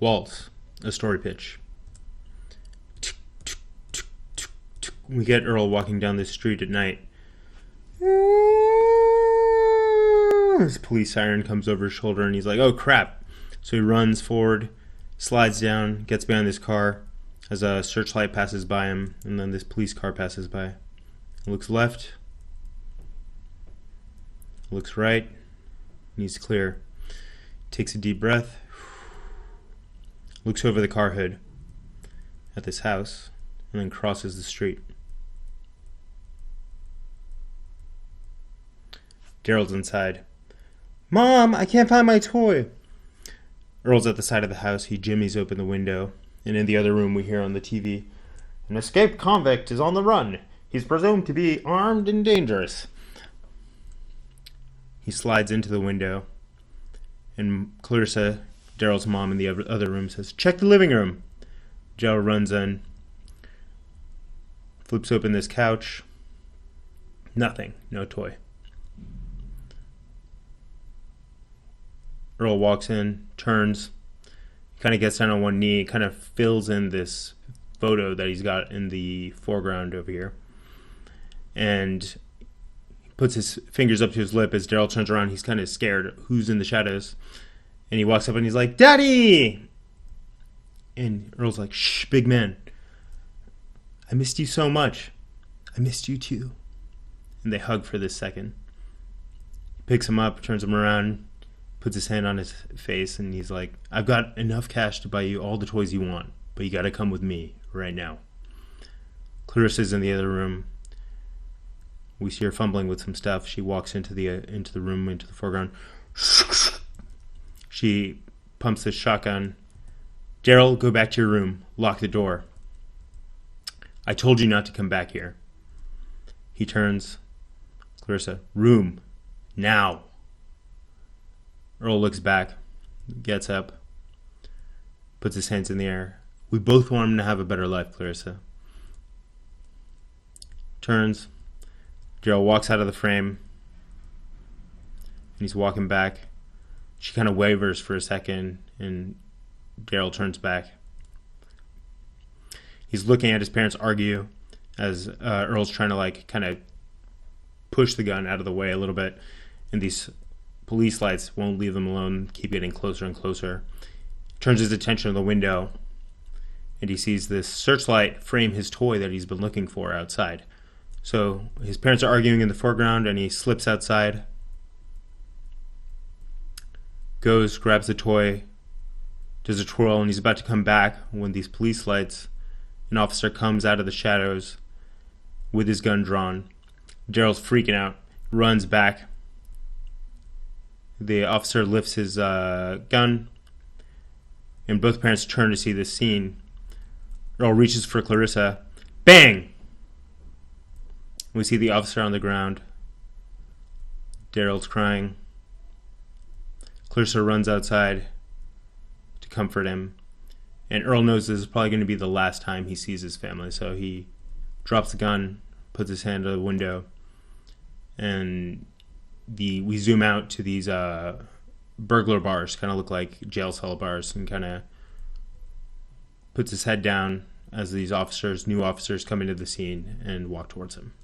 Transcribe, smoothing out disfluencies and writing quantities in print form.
Waltz, a story pitch. We get Earl walking down the street at night. His police siren comes over his shoulder and he's like, oh crap. So he runs forward, slides down, gets behind this car as a searchlight passes by him, and then this police car passes by. He looks left, looks right, and he's clear. Takes a deep breath, looks over the car hood at this house, and then crosses the street. Daryl's inside. Mom, I can't find my toy. Earl's at the side of the house. He jimmies open the window, and in the other room we hear on the TV, an escaped convict is on the run. He's presumed to be armed and dangerous. He slides into the window, and Clarissa, Daryl's mom, in the other room says, check the living room. Daryl runs in, flips open this couch. Nothing, no toy. Earl walks in, turns, kind of gets down on one knee, kind of fills in this photo that he's got in the foreground over here. And he puts his fingers up to his lip as Daryl turns around. He's kind of scared. Who's in the shadows? And he walks up and he's like, Daddy! And Earl's like, shh, big man. I missed you so much. I missed you too. And they hug for this second. He picks him up, turns him around, puts his hand on his face, and he's like, I've got enough cash to buy you all the toys you want, but you gotta come with me right now. Clarissa's in the other room. We see her fumbling with some stuff. She walks into the room, into the foreground. She pumps the shotgun. Daryl, go back to your room. Lock the door. I told you not to come back here. He turns. Clarissa, room. Now. Earl looks back, gets up, puts his hands in the air. We both want him to have a better life, Clarissa. Turns. Daryl walks out of the frame, and he's walking back. She kind of wavers for a second, and Daryl turns back. He's looking at his parents argue as Earl's trying to kind of push the gun out of the way a little bit, and these police lights won't leave them alone, keep getting closer and closer. Turns his attention to the window, and he sees this searchlight frame his toy that he's been looking for outside. So his parents are arguing in the foreground, and he slips outside, goes, grabs the toy, does a twirl, and he's about to come back when these police lights, an officer comes out of the shadows with his gun drawn. Daryl's freaking out, runs back. The officer lifts his gun, and both parents turn to see this scene. Earl reaches for Clarissa. Bang! We see the officer on the ground. Daryl's crying. Clarissa runs outside to comfort him. And Earl knows this is probably going to be the last time he sees his family, so he drops the gun, puts his hand to the window, and we zoom out to these burglar bars, kind of look like jail cell bars, and kind of puts his head down as these new officers come into the scene and walk towards him.